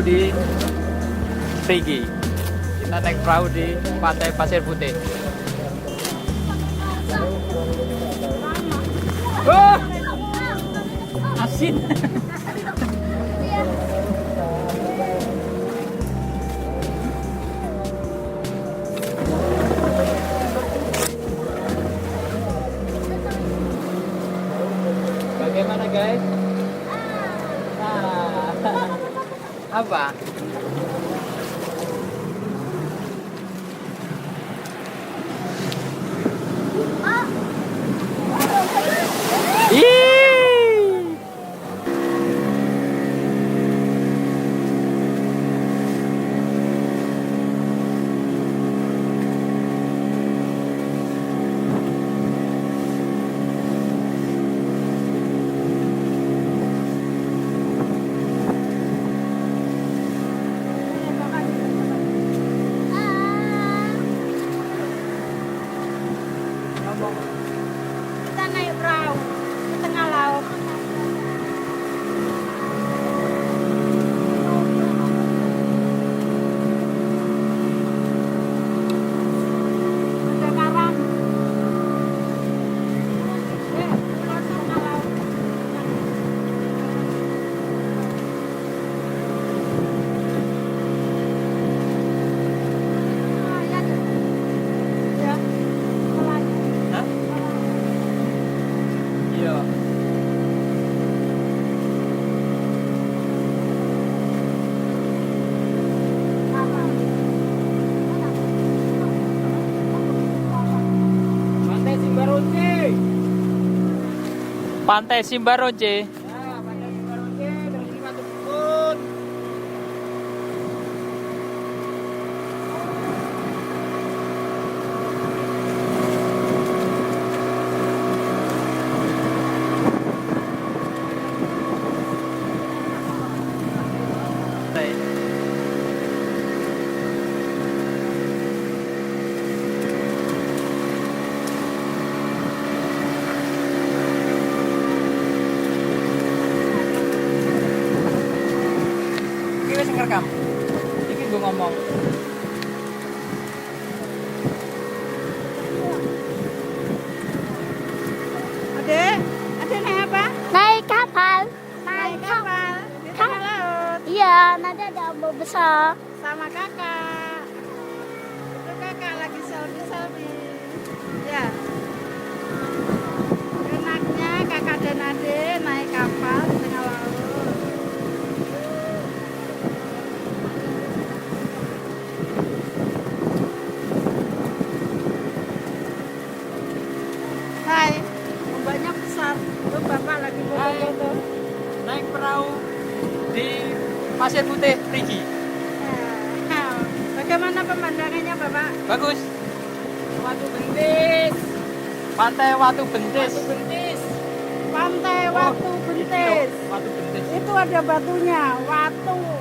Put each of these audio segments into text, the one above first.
di Rigi. Kita naik perahu di Pantai Pasir Putih. Oh, asin. Bagaimana guys? Apa? Kita naik perahu ke tengah laut. Ada karang. Kita ke tengah laut. Ya. Hah? Iya. Pantai Simbaronce. Pantai Simbaronce. Ya, Pantai Simbaronce dari sini Batu Bukut. Iki wis ngerekam. Iki gue ngomong. Adek, adek naik apa? Naik kapal. Naik kapal di tengah laut Iya, nanti ada ombak besar. sama kakak. Itu kakak lagi selfie. Ya. Enaknya kakak dan adek naik kapal di tengah laut. Hai, ombaknya besar. Tuh bapak lagi foto-foto. Naik perahu di Pasir Putih Rigi. Nah, bagaimana pemandangannya bapak? Bagus. Watu Bentis. Pantai Watu Bentis. Pantai Watu Bentis. Watu Bentis. Itu ada batunya, Watu Bentis.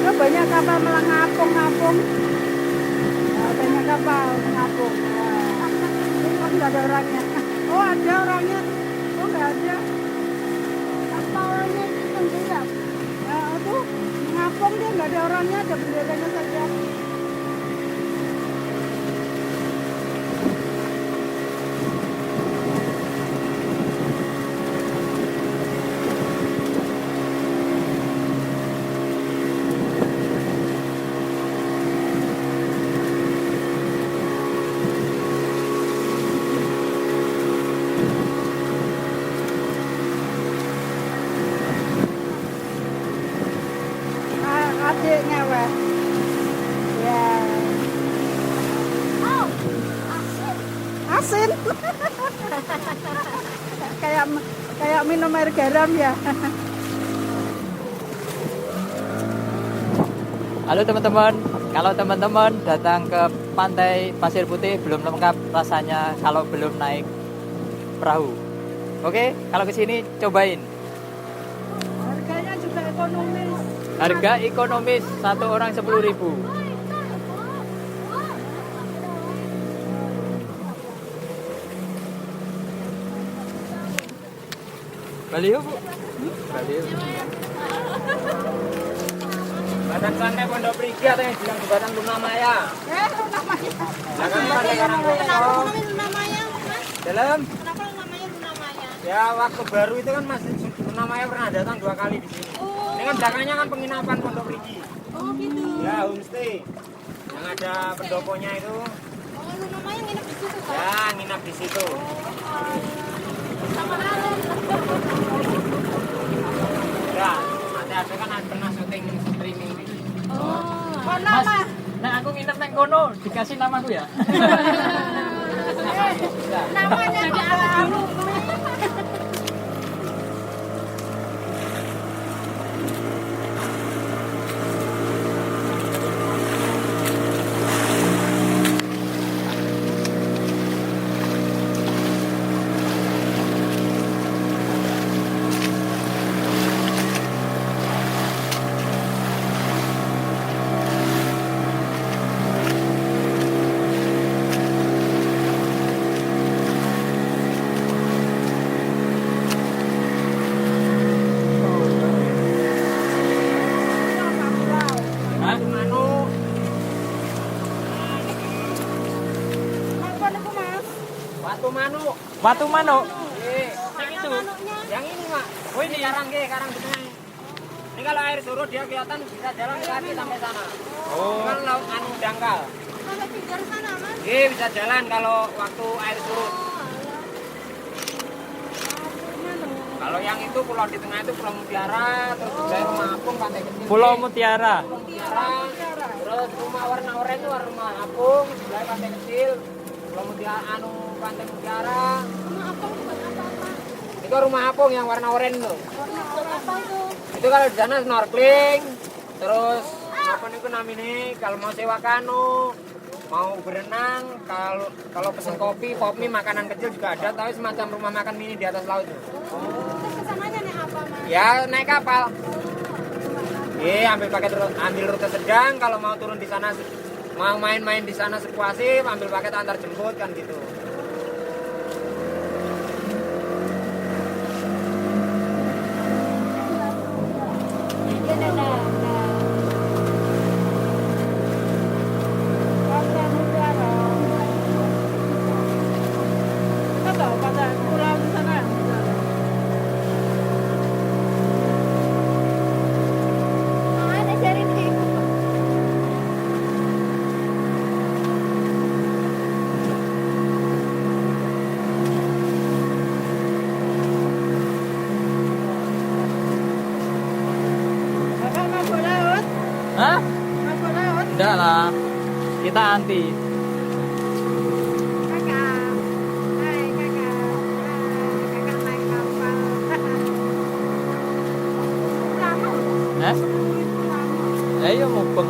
Itu banyak kapal ngapung. Nah, banyak kapal ngapung. Nah, nggak ada orangnya. Oh ada orangnya. Oh nggak ada. Kapalnya itu tenggelam. Nah, itu ngapung dia nggak ada orangnya, ada benderanya saja. Adiknya weh. Ya. Oh, asin. Asin. kayak minum air garam ya. Halo teman-teman, kalau teman-teman datang ke Pantai Pasir Putih belum lengkap rasanya kalau belum naik perahu. Oke, kalau ke sini cobain. Harganya juga ekonomis. Harga ekonomis, satu orang 10.000. Baliho, Bu. Baliho. Badan santai Pondok Prigi atau yang bilang jembatan Luna Maya? Namanya. Jangan pakai karang gosong. Luna Maya, Mas? Dalam. Kenapa namanya Luna Maya? Ya waktu baru itu kan Mas Luna Maya pernah datang 2 kali di sini. Ini kan belakangnya kan penginapan Pondok Prigi. Oh gitu. Ya homestay. Yang ada pendoponya itu. Oh Luna Maya nginep di situ kan? Ya nginap di situ. Sama Alan. Ya, ada kan pernah syuting streaming ini. Oh. Oh, Mas, nama. nah aku nginep neng kono, dikasih namaku ya. Namanya Pak Alu. Hah? Manu, Apa niku, Mas? Watu Manu. Batu Mano. Yang itu. Yang ini, Mak. Oh ini karang karang di tengah. Ini kalau air surut dia kelihatan bisa jalan kaki sampai sana. Oh. Kan laut anu dangkal. Kalau tinggal sana, Mas? Bisa jalan kalau waktu air surut. Kalau yang itu pulau di tengah itu Pulau Mutiara, terus juga rumah apung pantai kecil. Pulau Mutiara. Mutiara, terus rumah warna oranye itu rumah apung, sebelah pantai kecil. Pulau Mutiara, anu pantai Mutiara. Rumah apa buat apa-apa? Itu rumah apung yang warna oranye tuh. Buat apa itu? Itu kalau di sana snorkeling, terus apa nih namanya? Kalau mau sewa kano, mau berenang, kalau pesen kopi, pop mie, makanan kecil juga ada, tapi semacam rumah makan mini di atas laut. Terus kesananya naik apa, Mas? Ya naik kapal. Ambil rute sedang, kalau mau turun di sana, mau main-main di sana sepuasnya, ambil paket antar jemput kan gitu. Pantai Mutiara. Kita tahu pantai pulau di sana ya, Mutiara. Mana cari nih? Bapak mabuk laut? Hah? Mabuk laut? Enggak lah. Kita anti. Kakak. Hai, kakak. Kakak naik kapal. Lama. Hah? Lama. Ayo mubeng.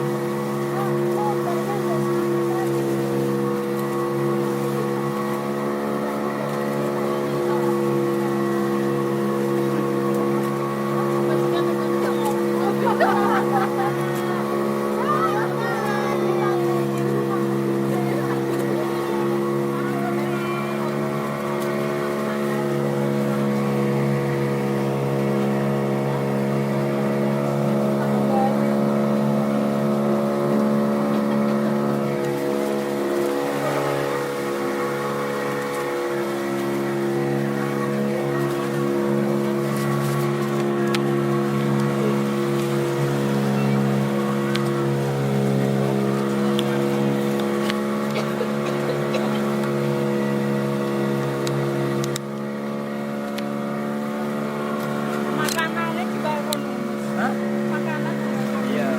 Makanannya juga ekonomis. Hah? Makanan juga ekonomis. Iya.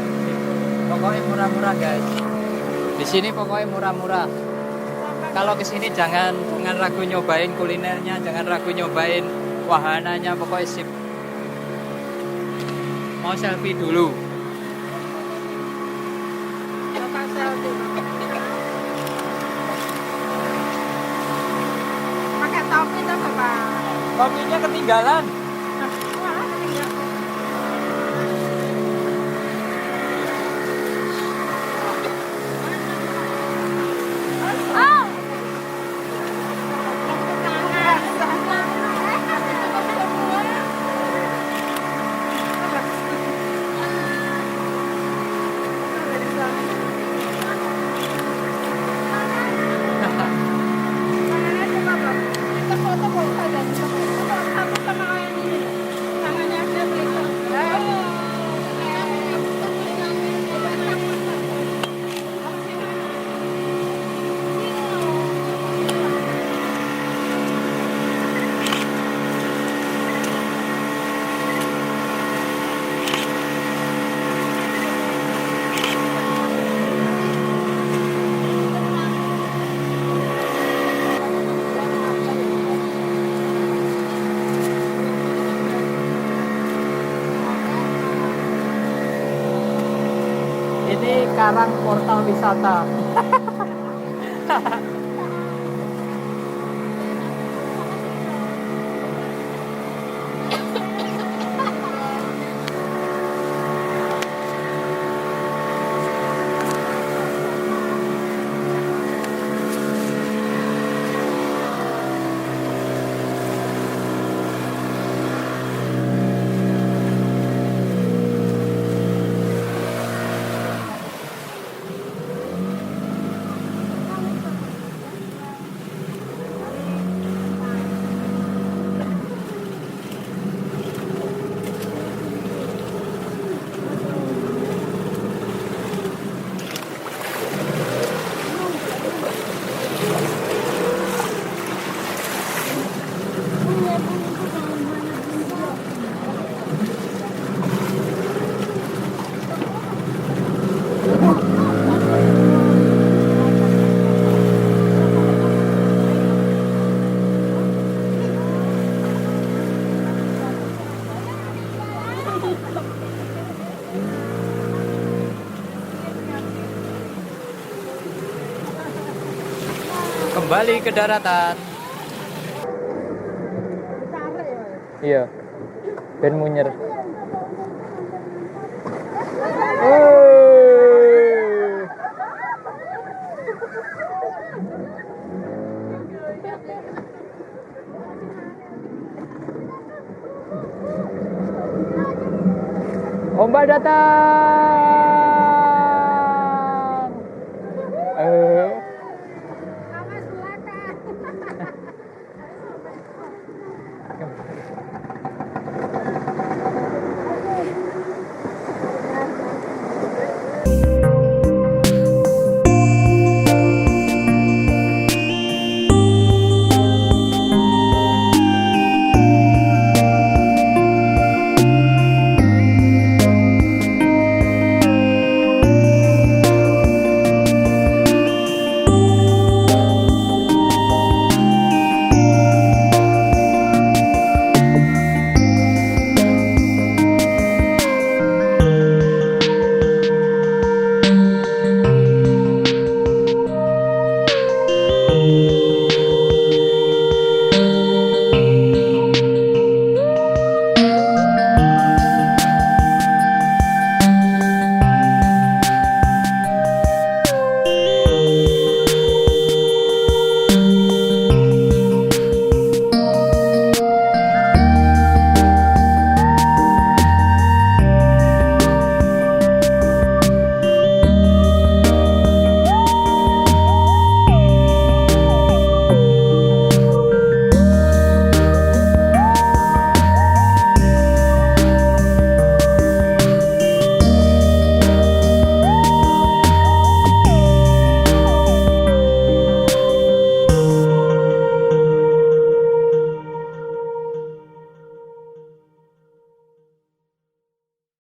Pokoknya murah-murah guys. Di sini pokoknya murah-murah. Kalau ke sini jangan ragu nyobain kulinernya, jangan ragu nyobain wahananya, pokoknya sip. Mau selfie dulu. Bapak selfie. Pakai topi tuh Bapak. Kopinya ketinggalan. Kita foto kok saja. Kita foto aku sama yang ini. Tangannya ada begitu. Ini Karang Portal Wisata. Kembali ke daratan. Iya. Ben munyer. Ombak datang.